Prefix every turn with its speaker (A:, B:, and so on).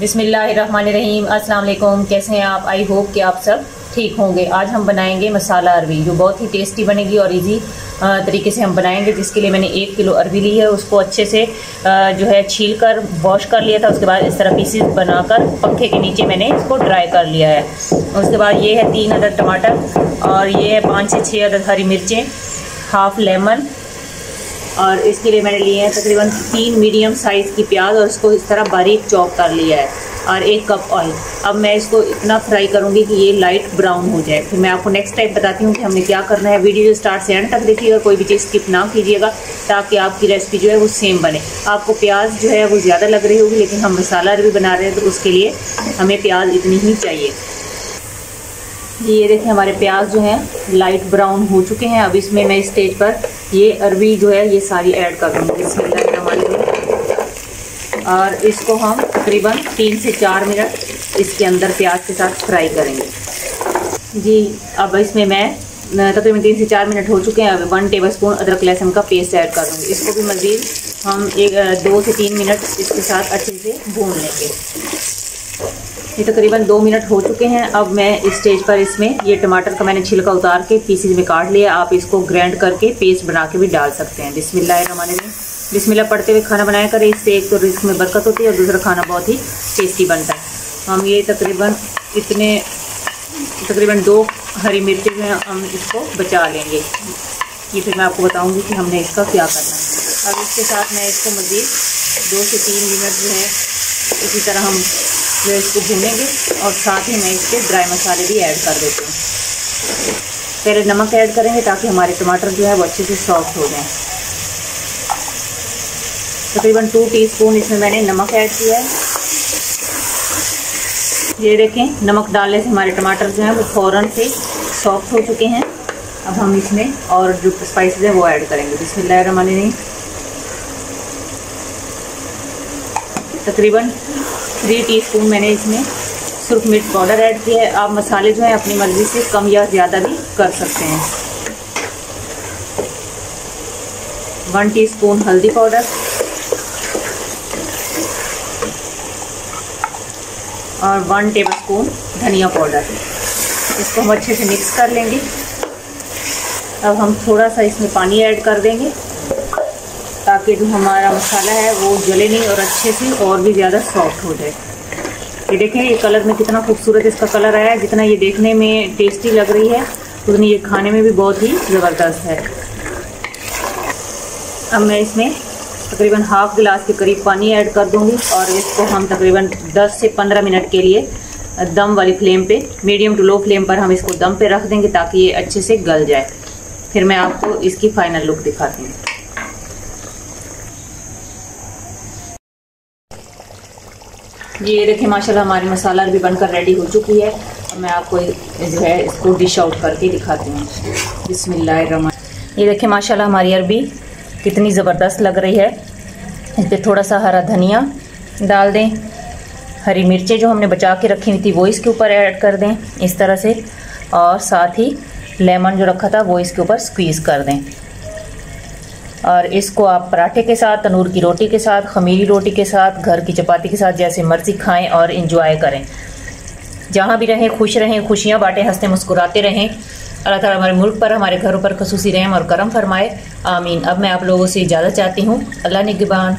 A: बिस्मिल्लाहिर्रहमानिर्रहीम। अस्सलाम वालेकुम। कैसे हैं आप? आई होप कि आप सब ठीक होंगे। आज हम बनाएंगे मसाला अरवी, जो बहुत ही टेस्टी बनेगी और इजी तरीके से हम बनाएंगे। जिसके लिए मैंने 1 किलो अरवी ली है, उसको अच्छे से जो है छील कर वॉश कर लिया था। उसके बाद इस तरह पीसेस बनाकर पंखे के नीचे मैंने इसको ड्राई कर लिया है। उसके बाद ये है 3 अदद टमाटर और ये है 5 से 6 अदद हरी मिर्चें, हाफ लेमन, और इसके लिए मैंने लिए हैं तकरीबन 3 मीडियम साइज़ की प्याज और इसको इस तरह बारीक चॉप कर लिया है, और 1 कप ऑयल। अब मैं इसको इतना फ्राई करूंगी कि ये लाइट ब्राउन हो जाए। फिर मैं आपको नेक्स्ट टाइप बताती हूँ कि हमने क्या करना है। वीडियो स्टार्ट से एंड तक देखिएगा, कोई भी चीज़ स्किप ना कीजिएगा, ताकि आपकी रेसिपी जो है वो सेम बने। आपको प्याज जो है वो ज़्यादा लग रही होगी, लेकिन हम मसाला अरवी बना रहे हैं तो उसके लिए हमें प्याज इतनी ही चाहिए। ये देखिए हमारे प्याज जो हैं लाइट ब्राउन हो चुके हैं। अब इसमें मैं इस स्टेज पर ये अरवी जो है ये सारी ऐड कर दूँगी और इसको हम तकरीबन 3 से 4 मिनट इसके अंदर प्याज के साथ फ्राई करेंगे जी। अब इसमें मैं तकरीबन 3 से 4 मिनट हो चुके हैं। अब 1 टेबलस्पून अदरक लहसुन का पेस्ट ऐड कर दूँगी। इसको भी मज़ीद हम 2 से 3 मिनट इसके साथ अच्छे से भून लेंगे। ये तकरीबन 2 मिनट हो चुके हैं। अब मैं इस स्टेज पर इसमें ये टमाटर का मैंने छिलका उतार के पीसेज में काट लिया। आप इसको ग्राइंड करके पेस्ट बना के भी डाल सकते हैं। बिस्मिल्लाहिर्रहमानिर्रहीम। बिस्मिल्लाह पढ़ते हुए खाना बनाया करें, इससे एक तो रिस्क में बरकत होती है और दूसरा खाना बहुत ही टेस्टी बनता है। हम ये तकरीबन 2 हरी मिर्ची जो है हम इसको बचा लेंगे। ये फिर मैं आपको बताऊँगी कि हमने इसका क्या करना है। अब इसके साथ मैं इसको मज़ीद 2 से 3 मिनट जो है इसी तरह हम जो इसको भूनेंगे, और साथ ही मैं इसके ड्राई मसाले भी ऐड कर देती हूँ। पहले नमक ऐड करेंगे ताकि हमारे टमाटर जो है वो अच्छे से सॉफ्ट हो जाएं। तकरीबन 2 टीस्पून इसमें मैंने नमक ऐड किया है। ये देखें, नमक डालने से हमारे टमाटर जो हैं वो फ़ौरन से सॉफ्ट हो चुके हैं। अब हम इसमें और जो स्पाइसेस हैं वो ऐड करेंगे। बिस्मिल्लाहिर्रहमानिर्रहीम। तकरीबन 3 टीस्पून मैंने इसमें सुर्ख मिर्च पाउडर ऐड किया है। आप मसाले जो हैं अपनी मर्ज़ी से कम या ज़्यादा भी कर सकते हैं। 1 टीस्पून हल्दी पाउडर और 1 टेबलस्पून धनिया पाउडर। इसको हम अच्छे से मिक्स कर लेंगे। अब हम थोड़ा सा इसमें पानी ऐड कर देंगे ताकि जो हमारा मसाला है वो जले नहीं और अच्छे से और भी ज़्यादा सॉफ्ट हो जाए। ये देखें, ये कलर में कितना खूबसूरत इसका कलर आया है। जितना ये देखने में टेस्टी लग रही है उतनी ये खाने में भी बहुत ही ज़बरदस्त है। अब मैं इसमें तकरीबन हाफ गिलास के करीब पानी ऐड कर दूंगी और इसको हम तकरीबन 10 से 15 मिनट के लिए दम वाली फ्लेम पे, मीडियम टू लो फ्लेम पर हम इसको दम पे रख देंगे ताकि ये अच्छे से गल जाए। फिर मैं आपको इसकी फाइनल लुक दिखाती हूँ। ये देखिए माशाल्लाह हमारी मसाला भी बनकर रेडी हो चुकी है। अब मैं आपको जो है इसको डिश आउट करके दिखाती हूँ। बिस्मिल्लाहिर्रहमानिर्रहीम। ये देखिए माशाल्लाह हमारी अरबी कितनी ज़बरदस्त लग रही है। इस पर थोड़ा सा हरा धनिया डाल दें, हरी मिर्चें जो हमने बचा के रखी हुई थी वो इसके ऊपर ऐड कर दें इस तरह से, और साथ ही लेमन जो रखा था वो इसके ऊपर स्क्वीज़ कर दें। और इसको आप पराठे के साथ, तंदूर की रोटी के साथ, खमीरी रोटी के साथ, घर की चपाती के साथ जैसे मर्जी खाएं और इंजॉय करें। जहाँ भी रहें खुश रहें, खुशियाँ बांटें, हंसते मुस्कुराते रहें। अल्लाह ताला हमारे मुल्क पर, हमारे घरों पर खसूसी रहम और करम फरमाए, आमीन। अब मैं आप लोगों से इजाज़त चाहती हूँ। अल्लाह निगहबान।